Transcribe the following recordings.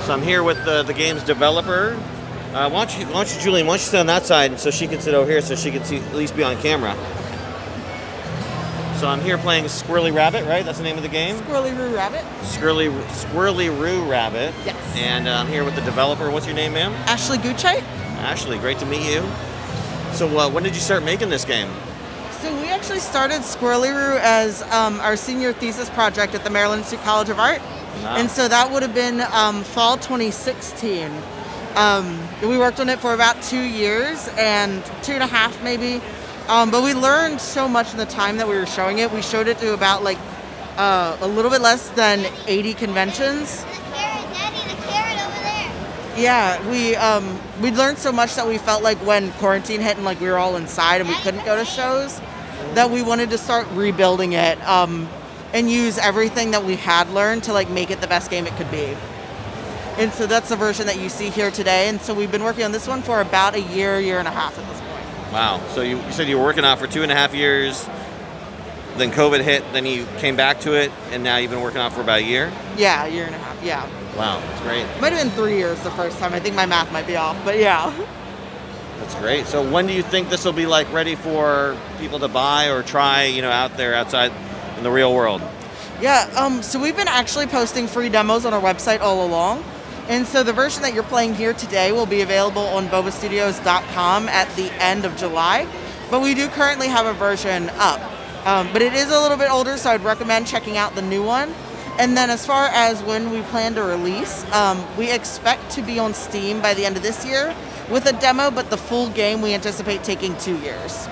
So I'm here with the game's developer. Why don't you, Julian, why don't you sit on that side so she can sit over here so she can see, at least be on camera. So I'm here playing Squirrely Rabbit, right? That's the name of the game? Squirrely Roo Rabbit. Squirrely Roo Rabbit. Yes. And I'm here with the developer. What's your name, ma'am? Ashley Guchhait. Ashley, great to meet you. So when did you start making this game? So we actually started Squirrely Roo as our senior thesis project at the Maryland Institute College of Art. Wow. And so that would have been fall 2016. We worked on it for about 2 years and 2.5 maybe. But we learned so much in the time that we were showing it. We showed it to about like a little bit less than 80 conventions. Daddy, the carrot over there. Yeah, we learned so much that we felt like when quarantine hit and like we were all inside and we couldn't go to shows, that we wanted to start rebuilding it and use everything that we had learned to like make it the best game it could be. And so that's the version that you see here today. And so we've been working on this one for about a year and a half at this point. Wow. So you said you were working on it for 2.5 years, then COVID hit, then you came back to it, and now you've been working on it for about a year? Yeah, a year and a half, yeah. Wow, that's great. Might have been 3 years the first time. I think my math might be off, but yeah. That's great. So when do you think this will be like ready for people to buy or try, out there outside in the real world? Yeah, so we've been actually posting free demos on our website all along. And so the version that you're playing here today will be available on bobastudios.com at the end of July. But we do currently have a version up. But it is a little bit older, so I'd recommend checking out the new one. And then as far as when we plan to release, we expect to be on Steam by the end of this year with a demo, but the full game we anticipate taking 2 years.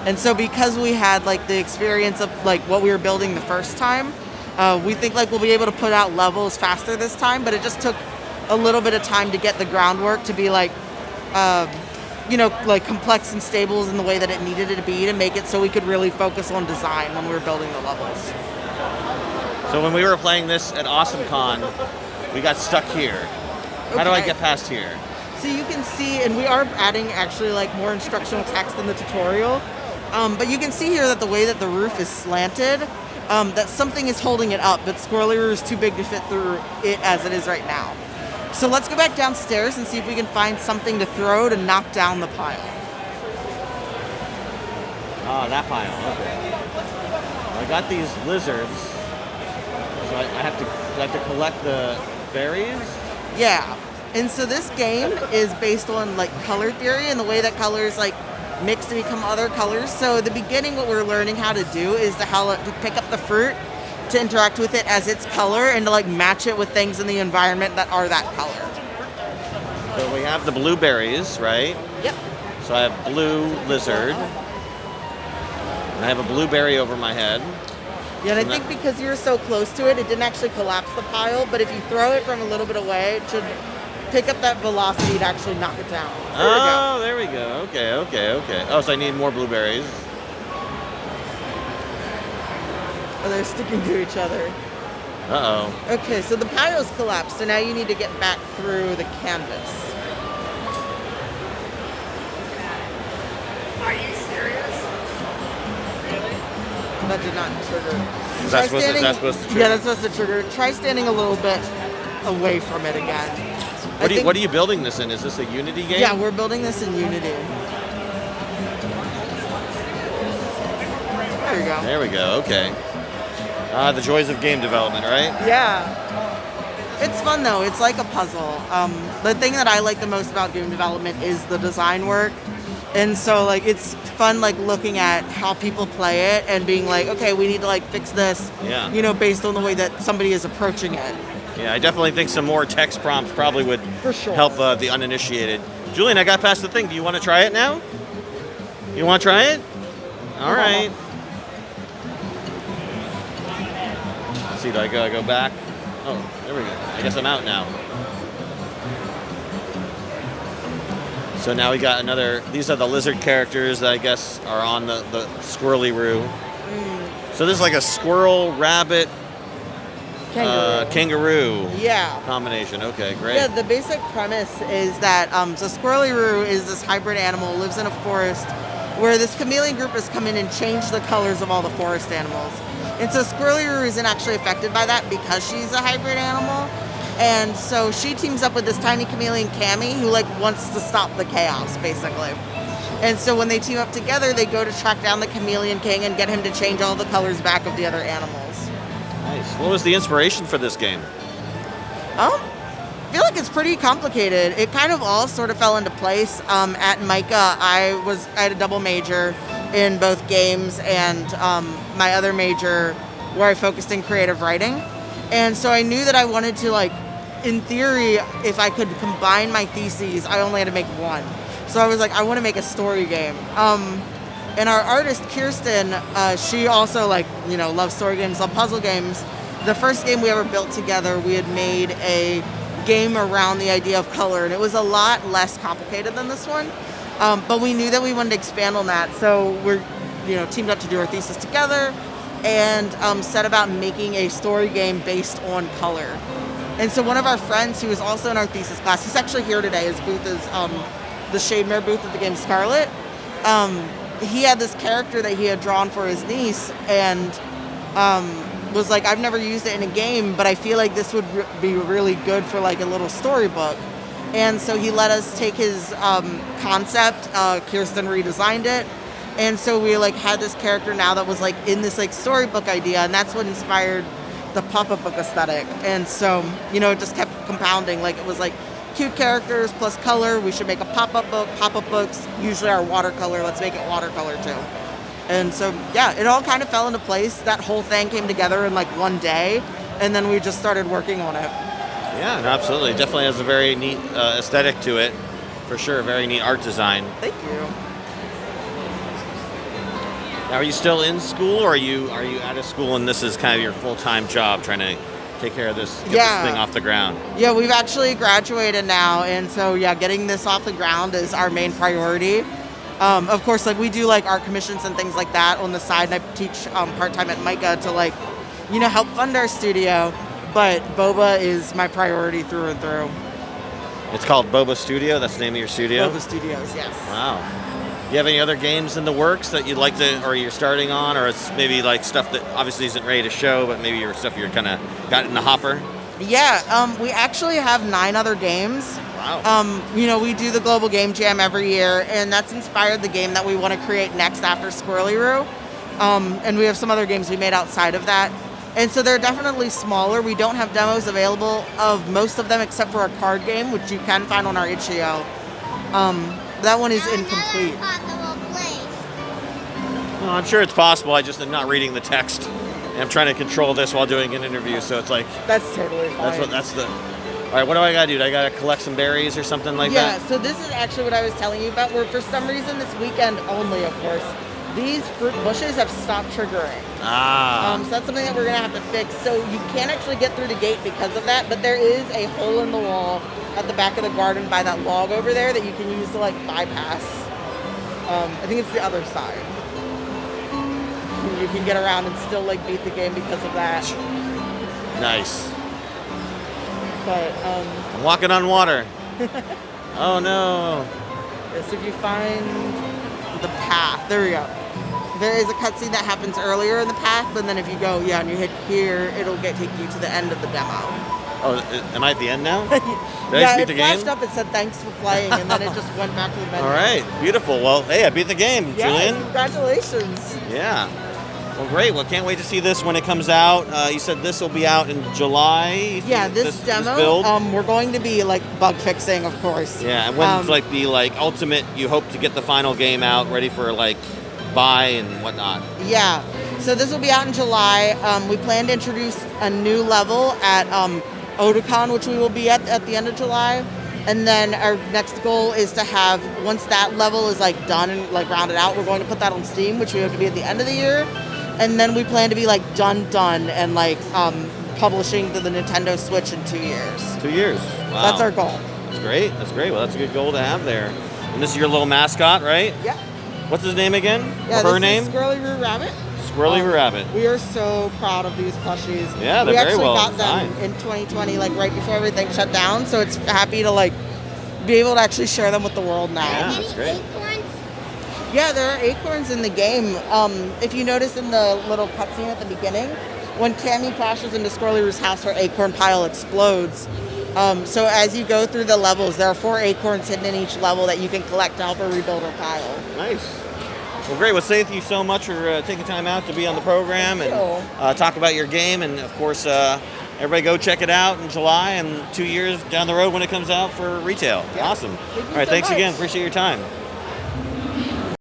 And so because we had like the experience of like what we were building the first time, we think like we'll be able to put out levels faster this time, but it just took a little bit of time to get the groundwork to be like, like complex and stable in the way that it needed it to be to make it so we could really focus on design when we were building the levels. So when we were playing this at AwesomeCon, we got stuck here. How do I get past here? So you can see, and we are adding actually like more instructional text in the tutorial, but you can see here that the way that the roof is slanted, that something is holding it up, but Squirrely Roo is too big to fit through it as it is right now. So let's go back downstairs and see if we can find something to throw to knock down the pile. Oh, that pile, okay. I got these lizards, so I have to collect the berries? Yeah, and so this game is based on like color theory and the way that colors like mix to become other colors. So at the beginning, what we're learning how to do is to pick up the fruit, to interact with it as its color, and to like match it with things in the environment that are that color. So we have the blueberries, right? Yep. So I have blue lizard. And I have a blueberry over my head. Yeah, and I think because you're so close to it, it didn't actually collapse the pile, but if you throw it from a little bit away, it should pick up that velocity to actually knock it down. There we go. Okay. Oh, so I need more blueberries. Oh, they're sticking to each other. Uh-oh. Okay, so the pile's collapsed, so now you need to get back through the canvas. Are you serious? Really? That did not trigger. Is that supposed to trigger? Yeah, that's supposed to trigger. Try standing a little bit away from it again. What are you building this in? Is this a Unity game? Yeah, we're building this in Unity. There you go. There we go, okay. The joys of game development, right? Yeah. It's fun though, it's like a puzzle. The thing that I like the most about game development is the design work. And so like it's fun like looking at how people play it and being like, okay, we need to like fix this, based on the way that somebody is approaching it. Yeah, I definitely think some more text prompts probably would help the uninitiated. Julian, I got past the thing. Do you want to try it now? You want to try it? All right. Let's see, do I go back? Oh, there we go. I guess I'm out now. So now we got another, these are the lizard characters that I guess are on the Squirrely Roo. So this is like a squirrel, rabbit, kangaroo combination. Okay, great. Yeah, the basic premise is that so Squirrely Roo is this hybrid animal, lives in a forest where this chameleon group has come in and changed the colors of all the forest animals. And so Squirrely Roo isn't actually affected by that because she's a hybrid animal. And so she teams up with this tiny chameleon Cammy who like wants to stop the chaos, basically. And so when they team up together, they go to track down the Chameleon King and get him to change all the colors back of the other animals. Nice. What was the inspiration for this game? I feel like it's pretty complicated. It kind of all sort of fell into place. At MICA, I had a double major in both games and my other major where I focused in creative writing. And so I knew that I wanted to, like, in theory, if I could combine my theses, I only had to make one. So I was like, I want to make a story game. And our artist, Kirsten, she also, like, you know, loves story games, loves puzzle games. The first game we ever built together, we had made a game around the idea of color, and it was a lot less complicated than this one. But we knew that we wanted to expand on that, so we're, you know, teamed up to do our thesis together and set about making a story game based on color. And so one of our friends who was also in our thesis class, he's actually here today, his booth is the Shademare booth of the game Scarlet. He had this character that he had drawn for his niece and was like, I've never used it in a game, but I feel like this would be really good for like a little storybook. And so he let us take his concept. Kirsten redesigned it. And so we like had this character now that was like in this like storybook idea, and that's what inspired the pop-up book aesthetic. And so, you know, it just kept compounding. Like it was like cute characters plus color. We should make a pop-up book. Pop-up books usually are watercolor. Let's make it watercolor too. And so, yeah, it all kind of fell into place. That whole thing came together in like one day, and then we just started working on it. Yeah, no, absolutely. Definitely has a very neat aesthetic to it, for sure. Very neat art design. Thank you. Now, are you still in school, or are you out of school and this is kind of your full-time job, trying to take care of this, get this thing off the ground? Yeah, we've actually graduated now, and so yeah, getting this off the ground is our main priority. Of course, like we do like art commissions and things like that on the side, and I teach part-time at MICA to like, you know, help fund our studio. But Boba is my priority through and through. It's called Boba Studio. That's the name of your studio. Boba Studios, yes. Wow. Do you have any other games in the works that you'd like to, or you're starting on, or it's maybe like stuff that obviously isn't ready to show, but maybe your stuff you're kind of got in the hopper? Yeah, we actually have 9 other games. Wow. You know, we do the Global Game Jam every year, and that's inspired the game that we want to create next after Squirrely Roo. And we have some other games we made outside of that. And so they're definitely smaller. We don't have demos available of most of them except for a card game, which you can find on our itch.io. That one is incomplete. Well, I'm sure it's possible. I just am not reading the text. And I'm trying to control this while doing an interview, so it's like... That's totally fine. That's the... All right, what do I gotta do? Do I gotta collect some berries or something like that? Yeah, so this is actually what I was telling you about, where for some reason this weekend only, of course, these fruit bushes have stopped triggering. So that's something that we're gonna have to fix. So you can't actually get through the gate because of that, but there is a hole in the wall at the back of the garden by that log over there that you can use to like bypass. I think it's the other side. You can get around and still like beat the game because of that. Nice. But I'm walking on water. Oh no. yes, if you find the path, there we go. There is a cutscene that happens earlier in the path, but then if you go, and you hit here, it'll take you to the end of the demo. Oh, am I at the end now? Did yeah, I beat it the game? flashed up, it said thanks for playing, and then it just went back to the menu. All right, beautiful. Well, hey, I beat the game, Yeah, Julian. congratulations. Yeah. Well, great. Well, can't wait to see this when it comes out. You said this will be out in July. Yeah, this demo, build? we're going to be like bug fixing, of course. Yeah, and when's like the like ultimate? You hope to get the final game out ready for like buy and whatnot. Yeah. So this will be out in July. We plan to introduce a new level at Otakon, which we will be at the end of July. And then our next goal is to have, once that level is like done and like rounded out, we're going to put that on Steam, which we hope to be at the end of the year. And then we plan to be like done and like publishing to the Nintendo Switch in 2 years. 2 years. Wow. That's our goal. That's great. That's great. Well, that's a good goal to have there. And this is your little mascot, right? Yeah. What's his name again? Yeah, or her this name? is Squirrely Roo Rabbit. Squirrely Roo Rabbit. We are so proud of these plushies. Yeah, they're very well We actually got them in 2020, like right before everything shut down. So it's happy to like be able to actually share them with the world now. Yeah, that's great. Yeah, there are acorns in the game. If you notice in the little cutscene at the beginning, when Cammy crashes into Squirrely Roo's house, her acorn pile explodes. So as you go through the levels, there are 4 acorns hidden in each level that you can collect to help a rebuilder pile. Nice. Well, great. Well, thank you so much for taking time out to be on the program and talk about your game. And, of course, everybody go check it out in July and 2 years down the road when it comes out for retail. Yeah. Awesome. Thank you All right, so thanks much. again. Appreciate your time.